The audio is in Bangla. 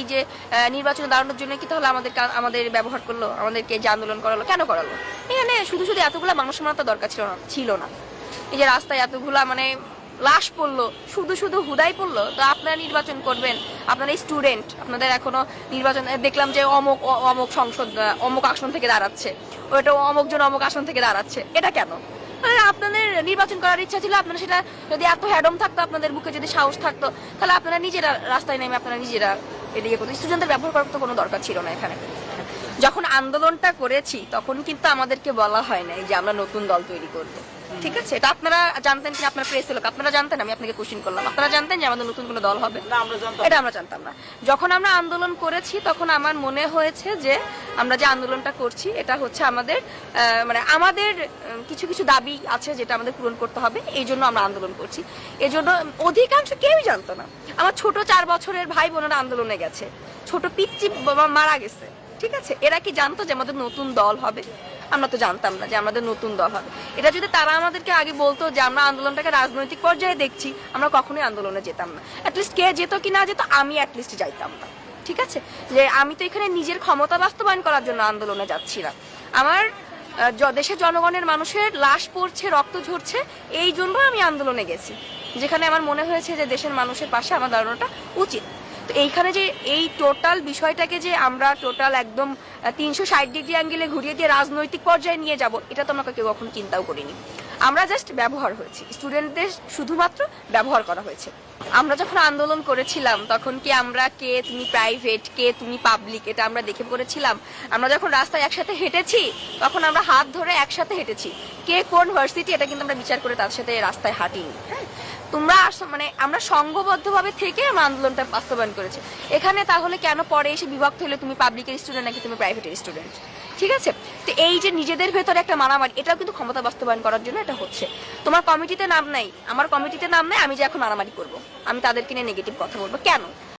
এই যে নির্বাচনে দাঁড়ানোর জন্য কি তাহলে আমাদের ব্যবহার করলো, আমাদেরকে যে আন্দোলন করালো, কেন করালো? এখানে শুধু শুধু এতগুলা মানুষ মারার দরকার ছিল না। এই যে রাস্তায় এতগুলা মানে লাশ পড়লো, শুধু শুধু হুদাই পড়লো, তো আপনারা নির্বাচন করবেন, আপনারা স্টুডেন্ট, আপনাদের এখনো নির্বাচন দেখলাম যে অমুক সংসদ অমুক আসন থেকে দাঁড়াচ্ছে, ওইটা অমুকজন অমুক আসন থেকে দাঁড়াচ্ছে, এটা কেন? আপনাদের নির্বাচন করার ইচ্ছা ছিল, আপনারা সেটা যদি এত হ্যাডম থাকতো, আপনাদের বুকে যদি সাহস থাকতো, তাহলে আপনারা নিজেরা রাস্তায় নেমে আপনারা নিজেরা এদিকে করতো। স্টুডেন্টদের ব্যবহার করার তো কোনো দরকার ছিল না এখানে। যখন আন্দোলনটা করেছি তখন কিন্তু আমাদেরকে বলা হয় নাই যে আমরা নতুন দল তৈরি করবো, ঠিক আছে? এটা আপনারা জানতেন কিনা, আপনার প্রেস লোক, আপনারা জানতেন? আমি আপনাকে কোশ্চেন করলাম, আপনারা জানতেন যে আমাদের নতুন কোনো দল হবে? এটা আমরা জানতাম না। যখন আমরা আন্দোলন করেছি তখন আমার মনে হয়েছে যে আমরা যে আন্দোলনটা করছি এটা হচ্ছে আমাদের মানে আমাদের কিছু কিছু দাবি আছে যেটা আমাদের পূরণ করতে হবে, এই জন্য আমরা আন্দোলন করছি। এই জন্য অধিকাংশ কেউই জানতো না। আমার ছোট 4 বছরের ভাই বোনেরা আন্দোলনে গেছে, ছোট পিচ্চি বাবা মারা গেছে, ঠিক আছে? এরা কি জানতো যে আমাদের নতুন দল হবে? আমরা তো জানতাম না যে আমাদের নতুন দল হবে। এটা যদি তারা আমাদেরকে আগে বলতো যে আমরা আন্দোলনটাকে রাজনৈতিক পর্যায়ে দেখছি, আমরা কখনোই আন্দোলনে যেতাম না। অ্যাটলিস্ট কে যেত কি না যেত, আমি অ্যাটলিস্ট যাইতাম না, ঠিক আছে? যে আমি তো এখানে নিজের ক্ষমতা বাস্তবায়ন করার জন্য আন্দোলনে যাচ্ছি না। আমার দেশের জনগণের মানুষের লাশ পড়ছে, রক্ত ঝরছে, এই জন্য আমি আন্দোলনে গেছি, যেখানে আমার মনে হয়েছে যে দেশের মানুষের পাশে আমার দাঁড়ানোটা উচিত। তো এইখানে যে এই টোটাল বিষয়টাকে যে আমরা টোটাল একদম 360 ডিগ্রি অ্যাঙ্গেলে ঘুরিয়ে দিয়ে রাজনৈতিক পর্যায়ে নিয়ে যাব, এটা তো আমরা কেউ কখনো চিন্তাও করিনি। আমরা জাস্ট ব্যবহার হয়েছি, স্টুডেন্টদের শুধুমাত্র ব্যবহার করা হয়েছে। আমরা যখন আন্দোলন করেছিলাম তখন কি আমরা কে তুমি প্রাইভেট, কে তুমি পাবলিক, এটা আমরা দেখে করেছিলাম? আমরা যখন রাস্তায় একসাথে হেঁটেছি তখন আমরা হাত ধরে একসাথে হেঁটেছি। কে কোন ভার্সিটি এটা কিন্তু আমরা বিচার করে তার সাথে রাস্তায় হাঁটিনি। হ্যাঁ, তোমরা মানে আমরা সংঘবদ্ধভাবে থেকে আমরা আন্দোলনটা বাস্তবায়ন করেছি। এখানে তাহলে কেন পরে এসে বিভক্ত হলে তুমি পাবলিকের স্টুডেন্ট নাকি তুমি প্রাইভেটের স্টুডেন্ট? ঠিক আছে? তো এই যে নিজেদের ভেতরে একটা মারামারি, এটাও কিন্তু ক্ষমতা বাস্তবায়ন করার জন্য এটা হচ্ছে। তোমার কমিটিতে নাম নাই, আমার কমিটিতে নাম নাই, আমি যে এখন মারামারি করবো, আমি তাদেরকে নিয়ে নেগেটিভ কথা বলবো কেন?